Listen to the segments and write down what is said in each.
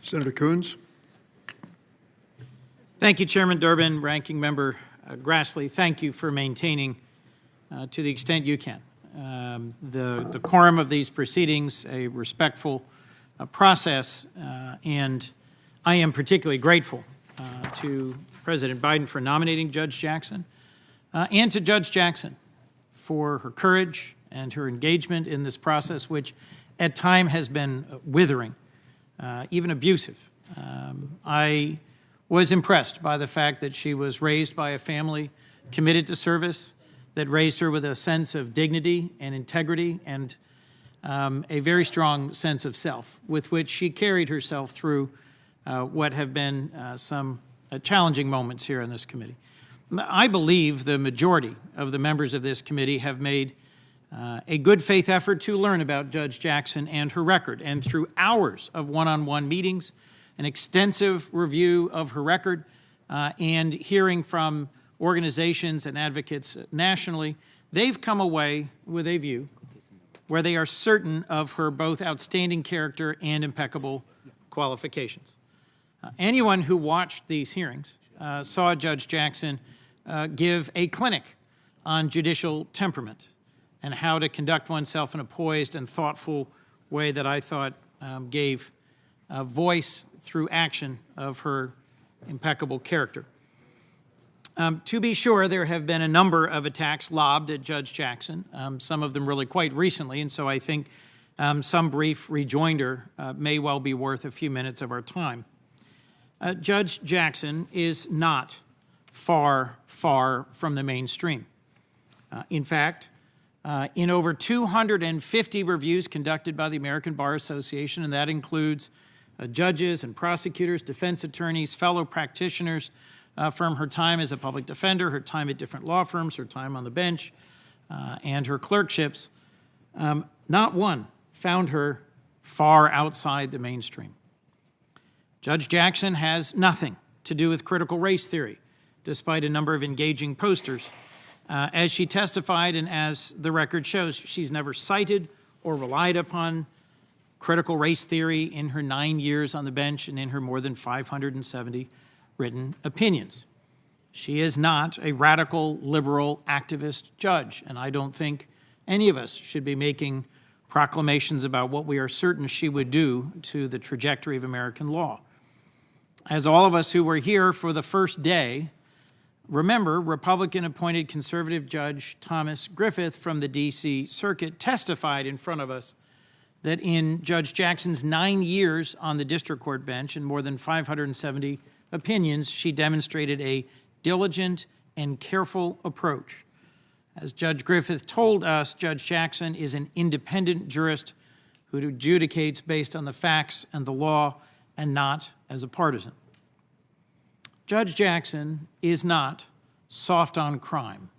Senator Coons. Thank you, Chairman Durbin, Ranking Member Grassley. Thank you for maintaining, to the extent you can, the decorum of these proceedings, a respectful process, and I am particularly grateful to President Biden for nominating Judge Jackson and to Judge Jackson for her courage and her engagement in this process, which at time has been withering, even abusive. I was impressed by the fact that she was raised by a family committed to service, that raised her with a sense of dignity and integrity and a very strong sense of self, with which she carried herself through what have been some challenging moments here in this committee. I believe the majority of the members of this committee have made a good faith effort to learn about Judge Jackson and her record, and through hours of one-on-one meetings, an extensive review of her record, and hearing from organizations and advocates nationally, they've come away with a view where they are certain of her both outstanding character and impeccable qualifications. Anyone who watched these hearings saw Judge Jackson give a clinic on judicial temperament and how to conduct oneself in a poised and thoughtful way that I thought gave a voice through action of her impeccable character. To be sure, there have been a number of attacks lobbed at Judge Jackson, some of them really quite recently, and so I think some brief rejoinder may well be worth a few minutes of our time. Judge Jackson is not far, far from the mainstream. In fact, in over 250 reviews conducted by the American Bar Association, and that includes judges and prosecutors, defense attorneys, fellow practitioners from her time as a public defender, her time at different law firms, her time on the bench, and her clerkships, not one found her far outside the mainstream. Judge Jackson has nothing to do with critical race theory, despite a number of engaging posters. As she testified, and as the record shows, she's never cited or relied upon critical race theory in her 9 years on the bench and in her more than 570 written opinions. She is not a radical liberal activist judge, and I don't think any of us should be making proclamations about what we are certain she would do to the trajectory of American law. As all of us who were here for the first day remember, Republican-appointed conservative Judge Thomas Griffith from the D.C. Circuit testified in front of us that in Judge Jackson's 9 years on the district court bench and more than 570 opinions, she demonstrated a diligent and careful approach. As Judge Griffith told us, Judge Jackson is an independent jurist who adjudicates based on the facts and the law and not as a partisan. Judge Jackson is not soft on crime.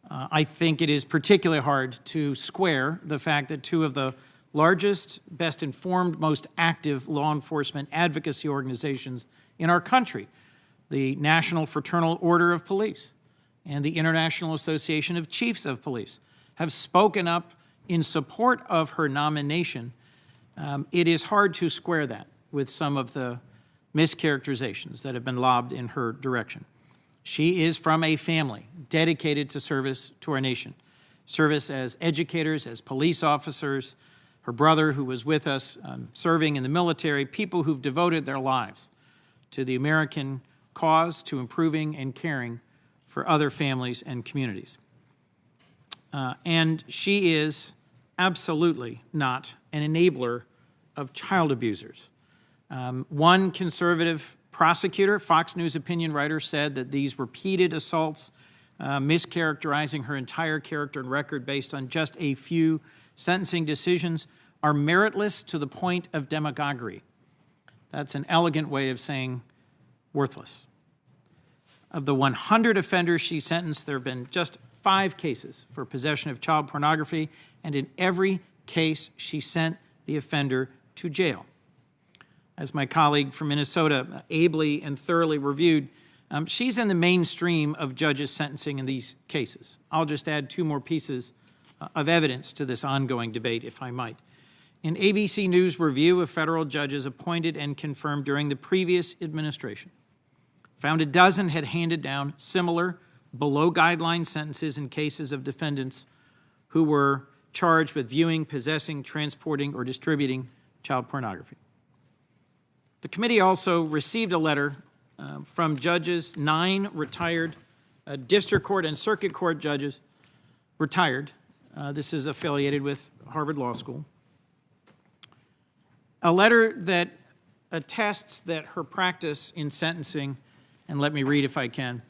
I think it is particularly hard to square the fact that two of the largest, best informed, most active law enforcement advocacy organizations in our country, the National Fraternal Order of Police and the International Association of Chiefs of Police, have spoken up in support of her nomination. It is hard to square that with some of the mischaracterizations that have been lobbed in her direction. She is from a family dedicated to service to our nation, service as educators, as police officers, her brother who was with us serving in the military, people who've devoted their lives to the American cause, to improving and caring for other families and communities. And she is absolutely not an enabler of child abusers. One conservative prosecutor, Fox News opinion writer, said that these repeated assaults, mischaracterizing her entire character and record based on just a few sentencing decisions, are meritless to the point of demagoguery. That's an elegant way of saying worthless. Of the 100 offenders she sentenced, there have been just 5 cases for possession of child pornography, and in every case, she sent the offender to jail. As my colleague from Minnesota ably and thoroughly reviewed, she's in the mainstream of judges sentencing in these cases. I'll just add 2 more pieces of evidence to this ongoing debate, if I might. An ABC News review of federal judges appointed and confirmed during the previous administration found a dozen had handed down similar below-guideline sentences in cases of defendants who were charged with viewing, possessing, transporting, or distributing child pornography. The committee also received a letter from judges, 9 retired district court and circuit court judges, retired. This is affiliated with Harvard Law School. A letter that attests that her practice in sentencing, and let me read if I can,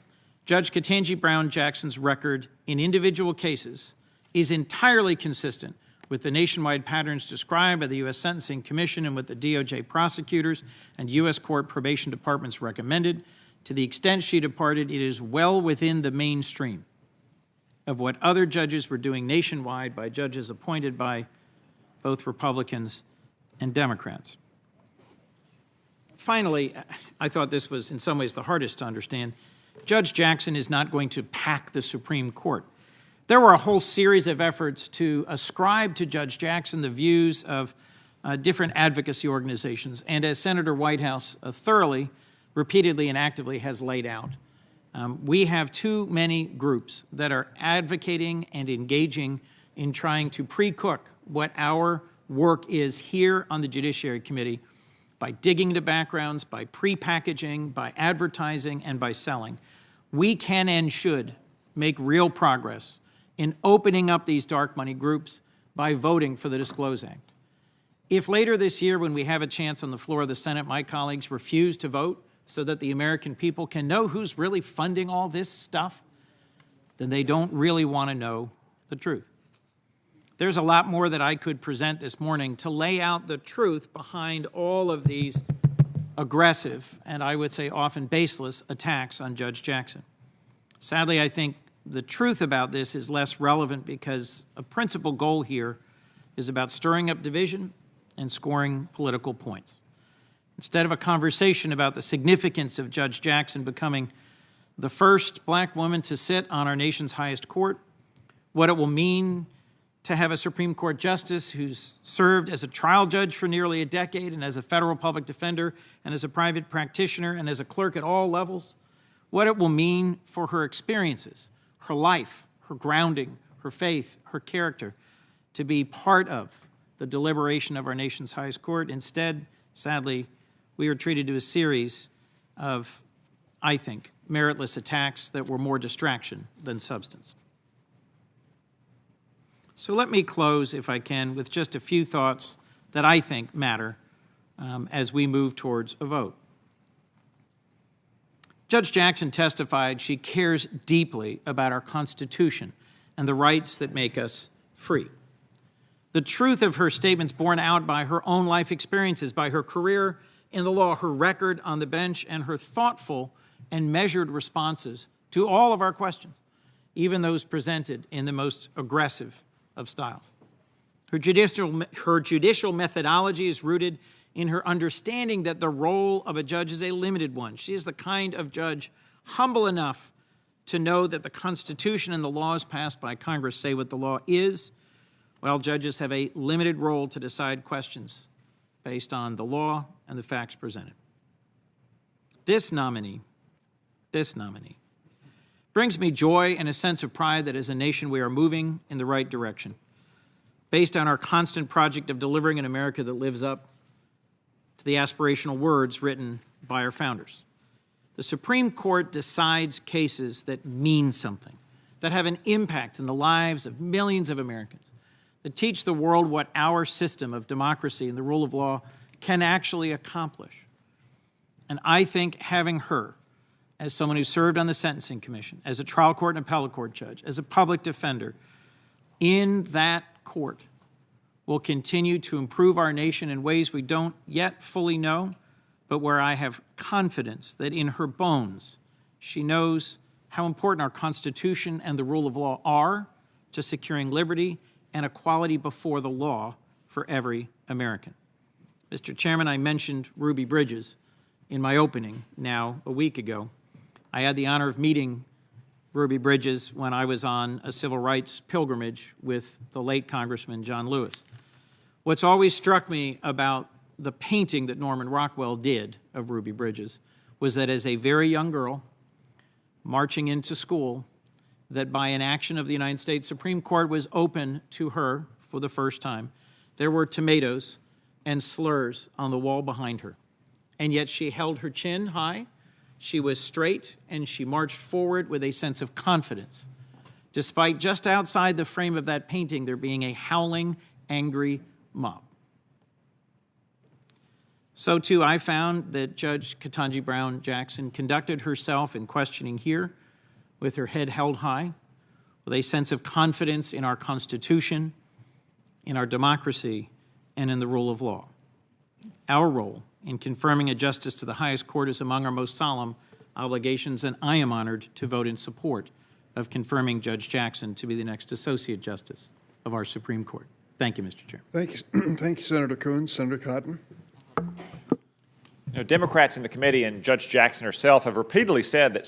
Judge Ketanji Brown Jackson's record in individual cases is entirely consistent with the nationwide patterns described by the U.S. Sentencing Commission and what the DOJ prosecutors and U.S. Court probation departments recommended. To the extent she departed, it is well within the mainstream of what other judges were doing nationwide by judges appointed by both Republicans and Democrats. Finally, I thought this was in some ways the hardest to understand. Judge Jackson is not going to pack the Supreme Court. There were a whole series of efforts to ascribe to Judge Jackson the views of different advocacy organizations, and as Senator Whitehouse thoroughly, repeatedly, and actively has laid out, we have too many groups that are advocating and engaging in trying to pre-cook what our work is here on the Judiciary Committee by digging into backgrounds, by pre-packaging, by advertising, and by selling. We can and should make real progress in opening up these dark money groups by voting for the Disclose Act. If later this year, when we have a chance on the floor of the Senate, my colleagues refuse to vote so that the American people can know who's really funding all this stuff, then they don't really want to know the truth. There's a lot more that I could present this morning to lay out the truth behind all of these aggressive, and I would say often baseless, attacks on Judge Jackson. Sadly, I think the truth about this is less relevant because a principal goal here is about stirring up division and scoring political points. Instead of a conversation about the significance of Judge Jackson becoming the first black woman to sit on our nation's highest court, what it will mean to have a Supreme Court justice who's served as a trial judge for nearly a decade and as a federal public defender and as a private practitioner and as a clerk at all levels, what it will mean for her experiences, her life, her grounding, her faith, her character, to be part of the deliberation of our nation's highest court. Instead, sadly, we were treated to a series of, I think, meritless attacks that were more distraction than substance. So let me close, if I can, with just a few thoughts that I think matter as we move towards a vote. Judge Jackson testified she cares deeply about our Constitution and the rights that make us free. The truth of her statements borne out by her own life experiences, by her career in the law, her record on the bench, and her thoughtful and measured responses to all of our questions, even those presented in the most aggressive of styles. Her judicial methodology is rooted in her understanding that the role of a judge is a limited one. She is the kind of judge humble enough to know that the Constitution and the laws passed by Congress say what the law is, while judges have a limited role to decide questions based on the law and the facts presented. This nominee brings me joy and a sense of pride that as a nation we are moving in the right direction, based on our constant project of delivering an America that lives up to the aspirational words written by our founders. The Supreme Court decides cases that mean something, that have an impact in the lives of millions of Americans, that teach the world what our system of democracy and the rule of law can actually accomplish. And I think having her, as someone who served on the Sentencing Commission, as a trial court and appellate court judge, as a public defender, in that court will continue to improve our nation in ways we don't yet fully know, but where I have confidence that in her bones, she knows how important our Constitution and the rule of law are to securing liberty and equality before the law for every American. Mr. Chairman, I mentioned Ruby Bridges in my opening now a week ago. I had the honor of meeting Ruby Bridges when I was on a civil rights pilgrimage with the late Congressman John Lewis. What's always struck me about the painting that Norman Rockwell did of Ruby Bridges was that as a very young girl marching into school, that by an action of the United States Supreme Court was open to her for the first time. There were tomatoes and slurs on the wall behind her, and yet she held her chin high, she was straight, and she marched forward with a sense of confidence, despite just outside the frame of that painting there being a howling, angry mob. So too, I found that Judge Ketanji Brown Jackson conducted herself in questioning here with her head held high, with a sense of confidence in our Constitution, in our democracy, and in the rule of law. Our role in confirming a justice to the highest court is among our most solemn obligations, and I am honored to vote in support of confirming Judge Jackson to be the next Associate Justice of our Supreme Court. Thank you, Mr. Chairman. Thank you, thank you, Senator Coons. Senator Cotton. Democrats in the committee and Judge Jackson herself have repeatedly said that